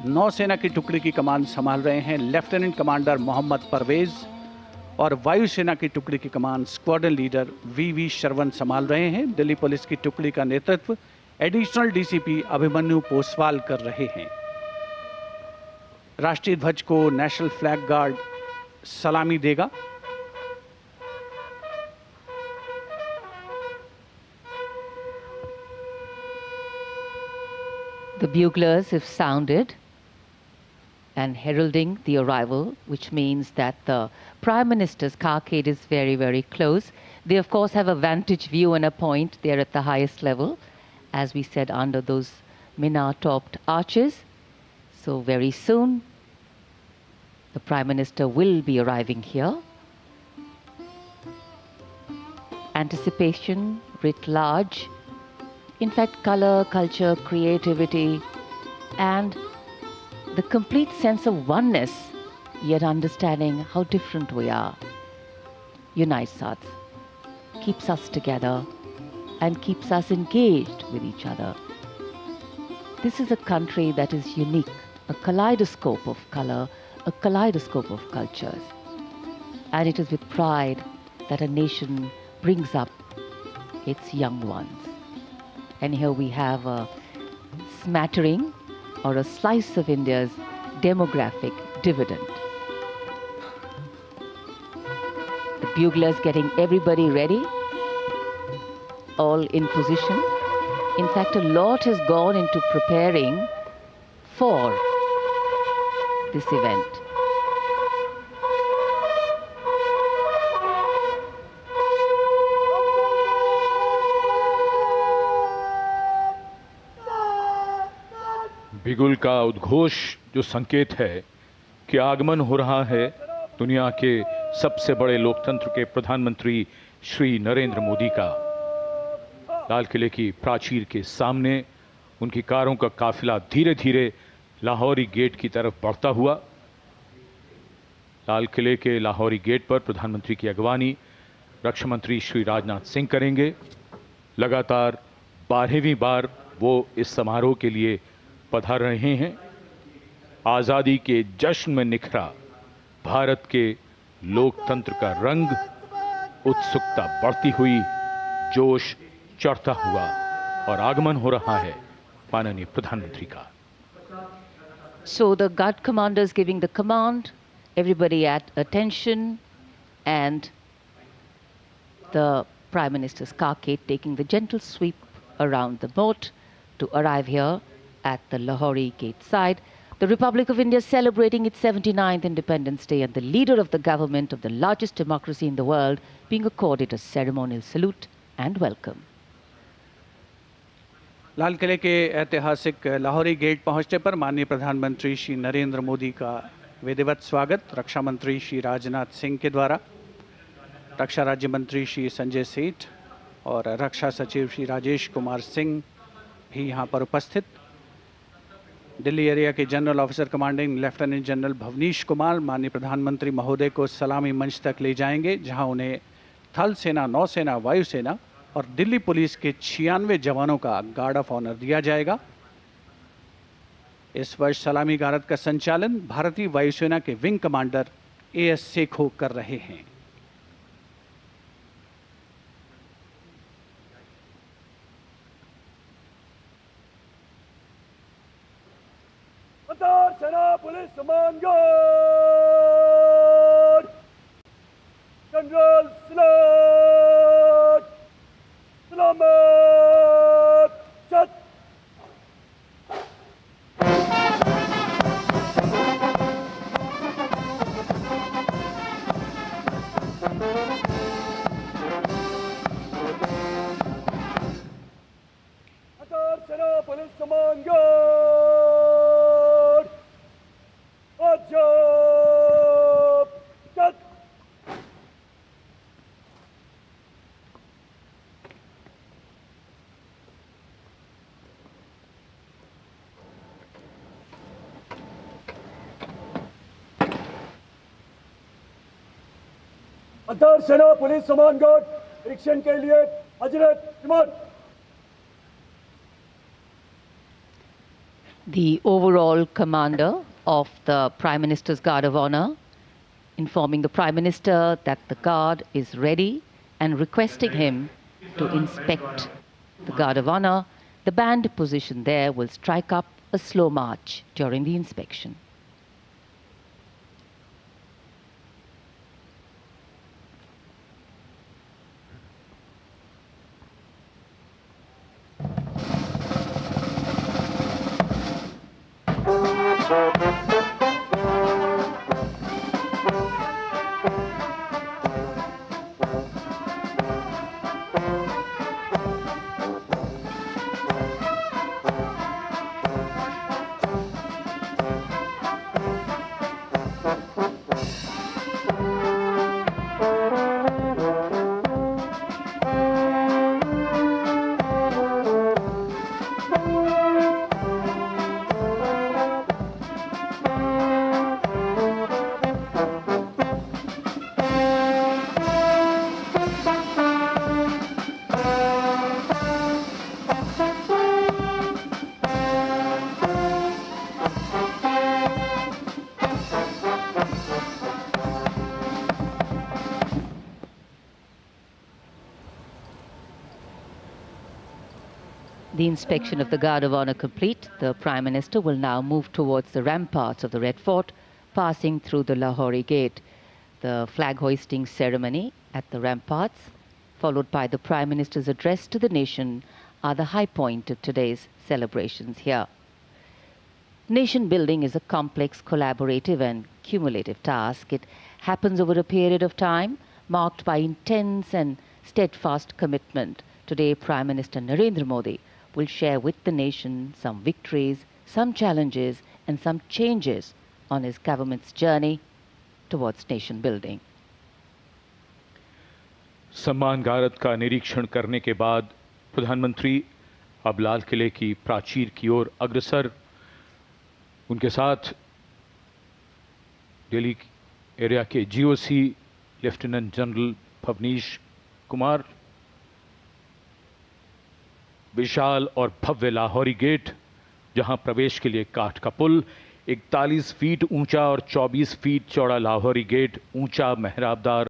नौसेना की टुकड़ी की कमान संभाल रहे हैं लेफ्टिनेंट कमांडर मोहम्मद परवेज और वायुसेना की टुकड़ी की कमान स्क्वाड्रन लीडर वी शरवण संभाल रहे हैं। दिल्ली पुलिस की टुकड़ी का नेतृत्व एडिशनल डीसीपी अभिमन्यु पोसवाल कर रहे हैं। राष्ट्रीय ध्वज को नेशनल फ्लैग गार्ड सलामी देगा। The buglers have sounded and heralding the arrival, which means that the Prime Minister's carcade is very, very close. They, of course, have a vantage view and a point there at the highest level, as we said, under those minar-topped arches. So very soon, the Prime Minister will be arriving here. Anticipation writ large. In fact, color, culture, creativity, and the complete sense of oneness, yet understanding how different we are, unites us, keeps us together, and keeps us engaged with each other. This is a country that is unique, a kaleidoscope of color, a kaleidoscope of cultures. And it is with pride that a nation brings up its young ones. And here we have a smattering or a slice of India's demographic dividend. The buglers getting everybody ready, all in position. In fact, a lot has gone into preparing for this event. बिगुल का उद्घोष जो संकेत है कि आगमन हो रहा है दुनिया के सबसे बड़े लोकतंत्र के प्रधानमंत्री श्री नरेंद्र मोदी का। लाल किले की प्राचीर के सामने उनकी कारों का काफिला धीरे धीरे लाहौरी गेट की तरफ बढ़ता हुआ। लाल किले के लाहौरी गेट पर प्रधानमंत्री की अगवानी रक्षा मंत्री श्री राजनाथ सिंह करेंगे। लगातार 12वीं बार वो इस समारोह के लिए पधार रहे हैं। आजादी के जश्न में निखरा भारत के लोकतंत्र का रंग, उत्सुकता बढ़ती हुई, जोश चढ़ता हुआ और आगमन हो रहा है माननीय प्रधानमंत्री का। So the guard commanders giving the command, everybody at attention, and the Prime Minister's carcade taking the gentle sweep around the moat to arrive here at the Lahori gate side. The Republic of India celebrating its 79th Independence Day, and the leader of the government of the largest democracy in the world being accorded a ceremonial salute and welcome. लाल किले के ऐतिहासिक Lahori gate पहुंचने पर माननीय प्रधानमंत्री श्री नरेंद्र मोदी का विधिवत स्वागत रक्षा मंत्री श्री राजनाथ सिंह के द्वारा, रक्षा राज्य मंत्री श्री संजय सेठ और रक्षा सचिव श्री राजेश कुमार सिंह भी यहां पर उपस्थित। दिल्ली एरिया के general officer commanding lieutenant general Bhavnish Kumar माननीय प्रधानमंत्री महोदय को सलामी मंच तक ले जाएंगे, जहां उन्हें थल सेना, नौसेना, वायुसेना और दिल्ली पुलिस के 96 जवानों का गार्ड ऑफ ऑनर दिया जाएगा। इस वर्ष सलामी गारद का संचालन भारतीय वायुसेना के विंग कमांडर एएस सेखो कर रहे हैं। सेना पुलिस सम्मान गार्ड जनरल सलाट सलामत चत। सेना पुलिस सम्मान गार्ड अजब चत। अंतर सेना पुलिस सम्मान गार्ड निरीक्षण के लिए हजरत इमाम। the overall commander of the Prime Minister's Guard of Honor, informing the Prime Minister that the Guard is ready and requesting him to inspect the Guard of Honor. The band positioned there will strike up a slow march during the inspection. The inspection of the Guard of Honor complete, the Prime Minister will now move towards the ramparts of the Red Fort, passing through the Lahori Gate. The flag hoisting ceremony at the ramparts, followed by the Prime Minister's address to the nation, are the high point of today's celebrations here. Nation building is a complex, collaborative and cumulative task. It happens over a period of time marked by intense and steadfast commitment. Today, Prime Minister Narendra Modi will share with the nation some victories, some challenges and some changes on his government's journey towards nation building. सम्मान गारद का निरीक्षण करने के बाद प्रधानमंत्री अब लाल किले की प्राचीर की ओर अग्रसर। उनके साथ दिल्ली एरिया के GOC lieutenant general Bhavnish Kumar. विशाल और भव्य लाहौरी गेट, जहां प्रवेश के लिए काठ का पुल, 41 फीट ऊंचा और 24 फीट चौड़ा लाहौरी गेट, ऊंचा मेहराबदार